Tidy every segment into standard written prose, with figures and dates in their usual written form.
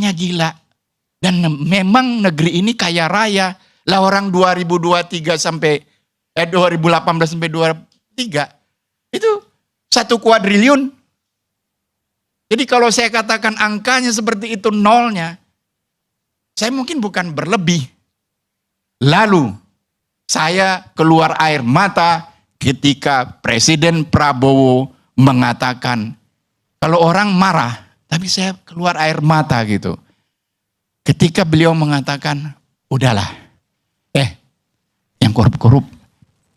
angkanya gila. Dan memang negeri ini kaya raya. Lah orang 2023 sampai 2018 sampai 23 itu 1 kuadriliun. Jadi kalau saya katakan angkanya seperti itu nolnya, saya mungkin bukan berlebih. Lalu saya keluar air mata ketika Presiden Prabowo mengatakan, kalau orang marah, tapi saya keluar air mata gitu. Ketika beliau mengatakan, udahlah, yang korup-korup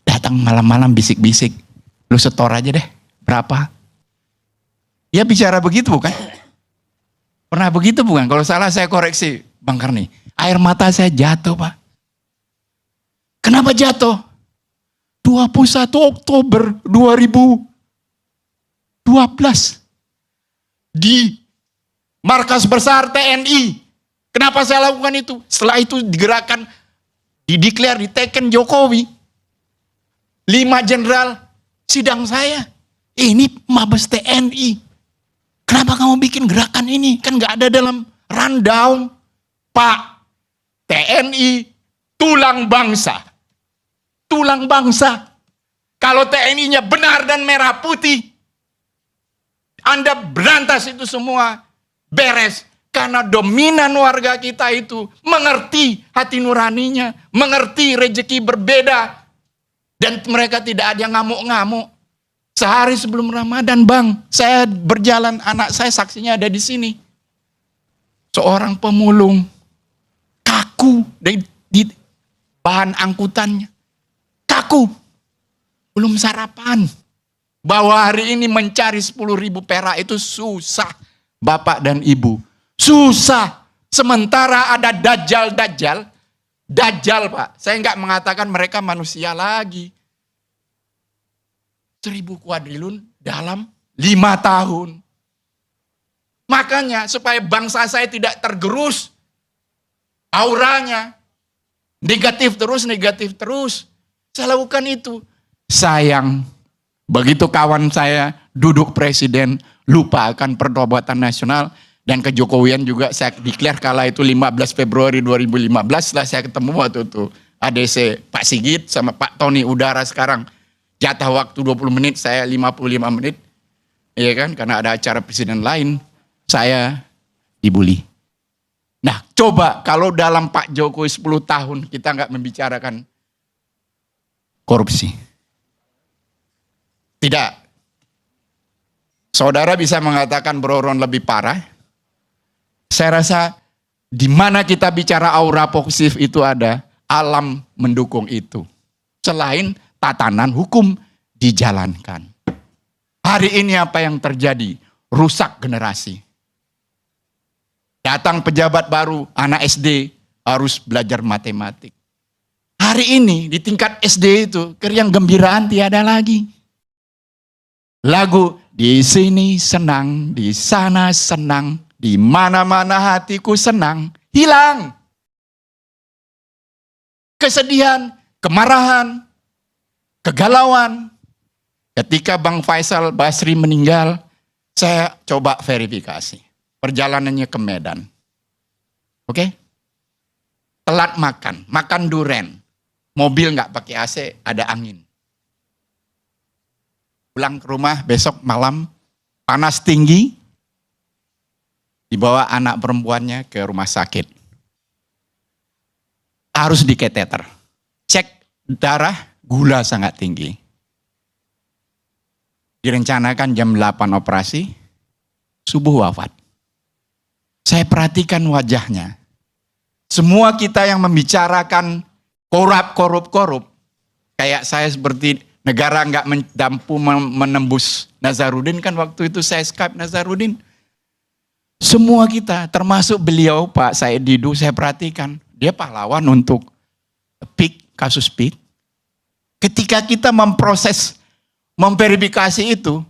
datang malam-malam bisik-bisik, lu setor aja deh, berapa? Ya bicara begitu bukan? Pernah begitu bukan? Kalau salah saya koreksi, Bang Karni. Air mata saya jatuh, Pak. Kenapa jatuh? 21 Oktober 2012 di markas besar TNI. Kenapa saya lakukan itu? Setelah itu digerakkan, dideklar, diteken Jokowi. 5 jenderal sidang saya. Ini Mabes TNI. Kenapa kamu bikin gerakan ini? Kan gak ada dalam rundown. Pak, TNI tulang bangsa. Tulang bangsa. Kalau TNI-nya benar dan merah putih, Anda berantas itu semua, beres. Karena dominan warga kita itu mengerti hati nuraninya, mengerti rezeki berbeda. Dan mereka tidak ada yang ngamuk-ngamuk. Sehari sebelum Ramadan, Bang, saya berjalan, anak saya saksinya ada di sini. Seorang pemulung, kaku di bahan angkutannya. Kaku, belum sarapan. Bahwa hari ini mencari 10.000 perak itu susah, Bapak dan Ibu. Susah. Sementara ada dajjal-dajjal. Dajjal, Pak. Saya enggak mengatakan mereka manusia lagi. 1.000 kuadriliun dalam 5 tahun. Makanya supaya bangsa saya tidak tergerus auranya. Negatif terus. Saya lakukan itu. Sayang, begitu kawan saya duduk presiden, lupa akan pertobatan nasional. Dan kejokowian juga saya declare kala itu 15 Februari 2015 setelah saya ketemu waktu itu ADC Pak Sigit sama Pak Tony Udara sekarang. Jatah waktu 20 menit, saya 55 menit. Iya kan, karena ada acara presiden lain, saya dibully. Nah, coba kalau dalam Pak Jokowi 10 tahun kita nggak membicarakan korupsi. Tidak. Saudara bisa mengatakan Bro Ron lebih parah. Saya rasa di mana kita bicara aura positif itu ada, alam mendukung itu. Selain tatanan hukum dijalankan. Hari ini apa yang terjadi? Rusak generasi. Datang pejabat baru, anak SD harus belajar matematik. Hari ini di tingkat SD itu keriang gembiraan tiada lagi. Lagu di sini senang, di sana senang, di mana-mana hatiku senang, hilang. Kesedihan, kemarahan, kegalauan. Ketika Bang Faisal Basri meninggal, saya coba verifikasi. Perjalanannya ke Medan. Oke? Telat makan duren. Mobil nggak pakai AC, ada angin. Pulang ke rumah besok malam, panas tinggi, dibawa anak perempuannya ke rumah sakit. Harus diketeter. Cek darah, gula sangat tinggi. Direncanakan jam 8 operasi, subuh wafat. Saya perhatikan wajahnya. Semua kita yang membicarakan korup, kayak saya seperti negara nggak mampu menembus Nazarudin, kan waktu itu saya Skype Nazarudin. Semua kita, termasuk beliau Pak Said Didu, saya perhatikan. Dia pahlawan untuk kasus PIK. Ketika kita memproses, memverifikasi itu,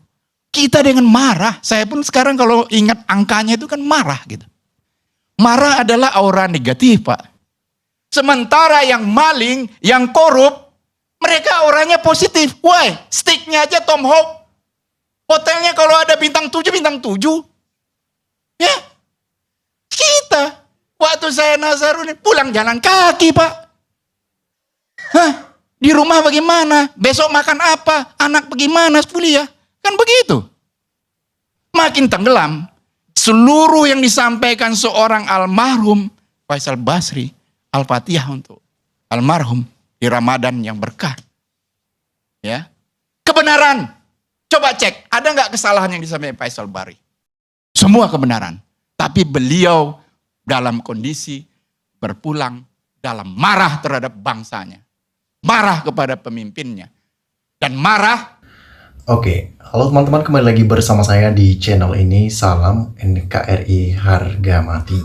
kita dengan marah. Saya pun sekarang kalau ingat angkanya itu kan marah gitu. Marah adalah aura negatif, Pak. Sementara yang maling, yang korup, mereka auranya positif. Why? Steaknya aja Tomahawk. Hotelnya kalau ada bintang 7, bintang 7. Ya. Kita Waktu saya Nazarudin pulang jalan kaki, Pak. Hah? Di rumah bagaimana? Besok makan apa? Anak bagaimana kuliah? Kan begitu. Makin tenggelam. Seluruh yang disampaikan seorang almarhum Faisal Basri, Al-Fatihah untuk almarhum di Ramadan yang berkah. Ya. Kebenaran. Coba cek, ada nggak kesalahan yang disampaikan Faisal Basri? Semua kebenaran. Tapi beliau dalam kondisi berpulang dalam marah terhadap bangsanya. Marah kepada pemimpinnya. Dan marah. Oke, halo teman-teman, kembali lagi bersama saya di channel ini. Salam NKRI Harga Mati.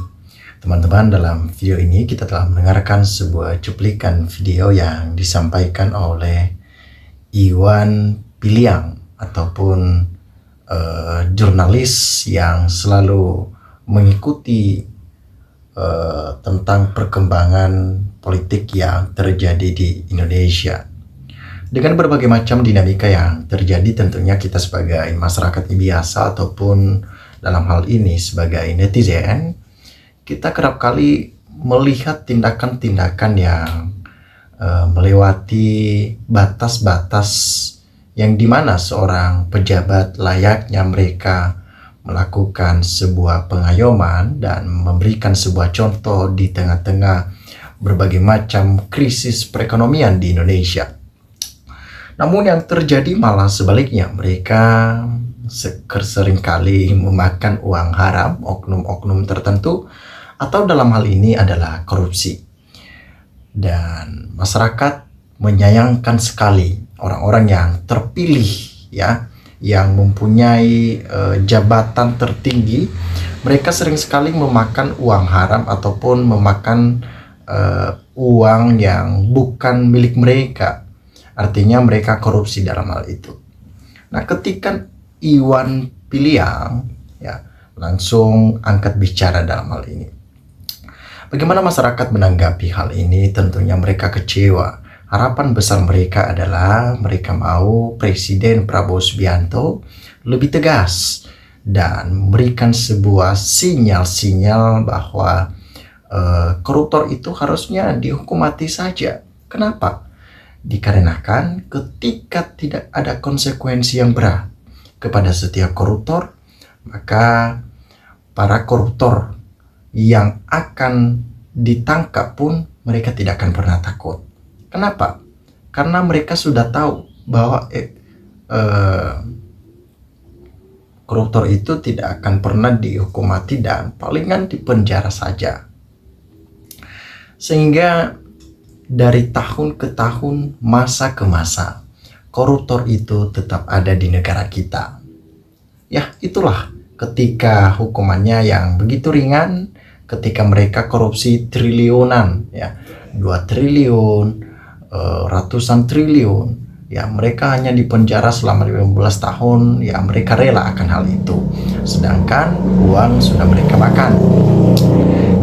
Teman-teman, dalam video ini kita telah mendengarkan sebuah cuplikan video yang disampaikan oleh Iwan Piliang ataupun jurnalis yang selalu mengikuti tentang perkembangan politik yang terjadi di Indonesia. Dengan berbagai macam dinamika yang terjadi, tentunya kita sebagai masyarakat biasa ataupun dalam hal ini sebagai netizen, kita kerap kali melihat tindakan-tindakan yang melewati batas-batas yang dimana seorang pejabat layaknya mereka melakukan sebuah pengayoman dan memberikan sebuah contoh di tengah-tengah berbagai macam krisis perekonomian di Indonesia. Namun yang terjadi malah sebaliknya, mereka seringkali memakan uang haram oknum-oknum tertentu atau dalam hal ini adalah korupsi. Dan masyarakat menyayangkan sekali orang-orang yang terpilih, ya, yang mempunyai jabatan tertinggi. Mereka sering sekali memakan uang haram ataupun memakan uang yang bukan milik mereka. Artinya mereka korupsi dalam hal itu. Nah, ketika Iwan Piliang ya langsung angkat bicara dalam hal ini. Bagaimana masyarakat menanggapi hal ini? Tentunya mereka kecewa. Harapan besar mereka adalah mereka mau Presiden Prabowo Subianto lebih tegas dan memberikan sebuah sinyal-sinyal bahwa koruptor itu harusnya dihukum mati saja. Kenapa? Dikarenakan ketika tidak ada konsekuensi yang berat kepada setiap koruptor, maka para koruptor yang akan ditangkap pun mereka tidak akan pernah takut. Kenapa? Karena mereka sudah tahu bahwa koruptor itu tidak akan pernah dihukum mati dan palingan dipenjara saja. Sehingga dari tahun ke tahun, masa ke masa, koruptor itu tetap ada di negara kita. Ya, itulah ketika hukumannya yang begitu ringan, ketika mereka korupsi triliunan, ya, 2 triliun, ratusan triliun, ya, mereka hanya dipenjara selama 15 tahun, ya, mereka rela akan hal itu. Sedangkan uang sudah mereka makan.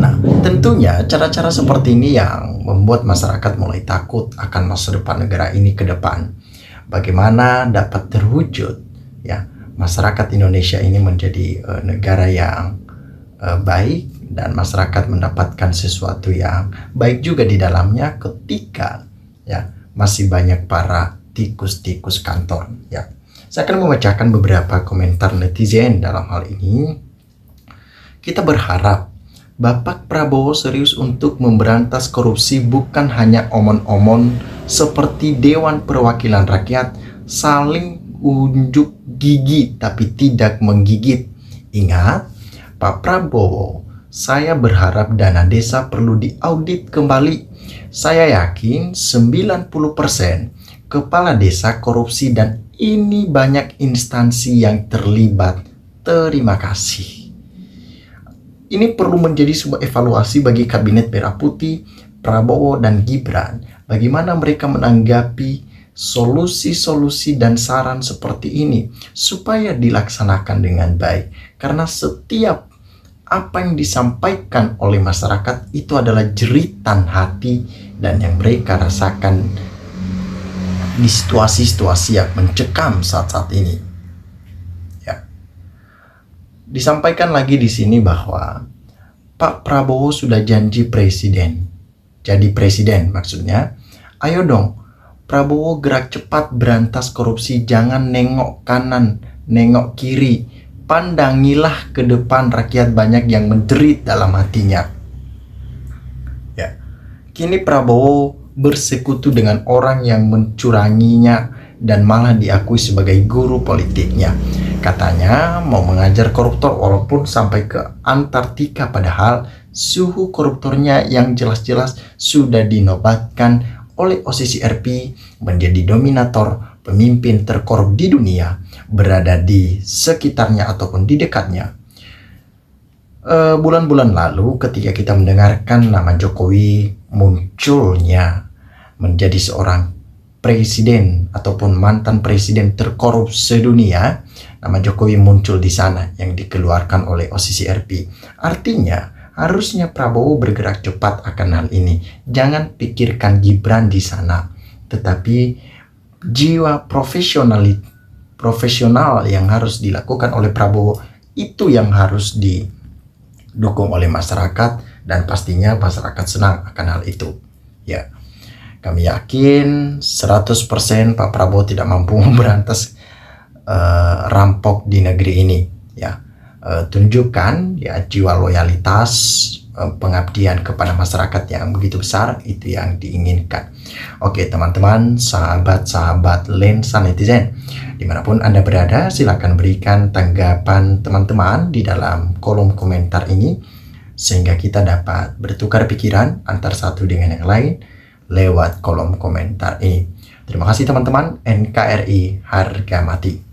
Nah, tentunya cara-cara seperti ini yang membuat masyarakat mulai takut akan masa depan negara ini ke depan. Bagaimana dapat terwujud, ya, masyarakat Indonesia ini menjadi negara yang baik dan masyarakat mendapatkan sesuatu yang baik juga di dalamnya ketika, ya, masih banyak para tikus-tikus kantor, ya. Saya akan membacakan beberapa komentar netizen dalam hal ini. Kita berharap Bapak Prabowo serius untuk memberantas korupsi, bukan hanya omon-omon seperti Dewan Perwakilan Rakyat saling unjuk gigi tapi tidak menggigit. Ingat, Pak Prabowo, saya berharap dana desa perlu diaudit kembali. Saya yakin 90% kepala desa korupsi dan ini banyak instansi yang terlibat. Terima kasih. Ini perlu menjadi sebuah evaluasi bagi Kabinet Merah Putih, Prabowo dan Gibran. Bagaimana mereka menanggapi solusi-solusi dan saran seperti ini supaya dilaksanakan dengan baik. Karena setiap apa yang disampaikan oleh masyarakat itu adalah jeritan hati dan yang mereka rasakan di situasi-situasi yang mencekam saat-saat ini. Disampaikan lagi di sini bahwa Pak Prabowo sudah janji presiden. Jadi presiden maksudnya. Ayo dong, Prabowo gerak cepat berantas korupsi. Jangan nengok kanan, nengok kiri. Pandangilah ke depan, rakyat banyak yang menjerit dalam hatinya. Ya. Kini Prabowo bersekutu dengan orang yang mencuranginya dan malah diakui sebagai guru politiknya. Katanya mau mengajar koruptor walaupun sampai ke Antartika, padahal suhu koruptornya yang jelas-jelas sudah dinobatkan oleh OCCRP menjadi dominator pemimpin terkorup di dunia, berada di sekitarnya ataupun di dekatnya. Bulan-bulan lalu ketika kita mendengarkan nama Jokowi munculnya menjadi seorang presiden ataupun mantan presiden terkorup sedunia, nama Jokowi muncul di sana yang dikeluarkan oleh OCCRP. Artinya harusnya Prabowo bergerak cepat akan hal ini. Jangan pikirkan Gibran di sana, tetapi jiwa profesional yang harus dilakukan oleh Prabowo itu yang harus didukung oleh masyarakat, dan pastinya masyarakat senang akan hal itu. Ya, kami yakin 100% Pak Prabowo tidak mampu memberantas rampok di negeri ini. Ya, tunjukkan ya jiwa loyalitas, pengabdian kepada masyarakat yang begitu besar, itu yang diinginkan. Oke teman-teman, sahabat-sahabat lensa netizen, dimanapun Anda berada, silakan berikan tanggapan teman-teman di dalam kolom komentar ini, sehingga kita dapat bertukar pikiran antar satu dengan yang lain lewat kolom komentar ini. Terima kasih teman-teman. NKRI harga mati.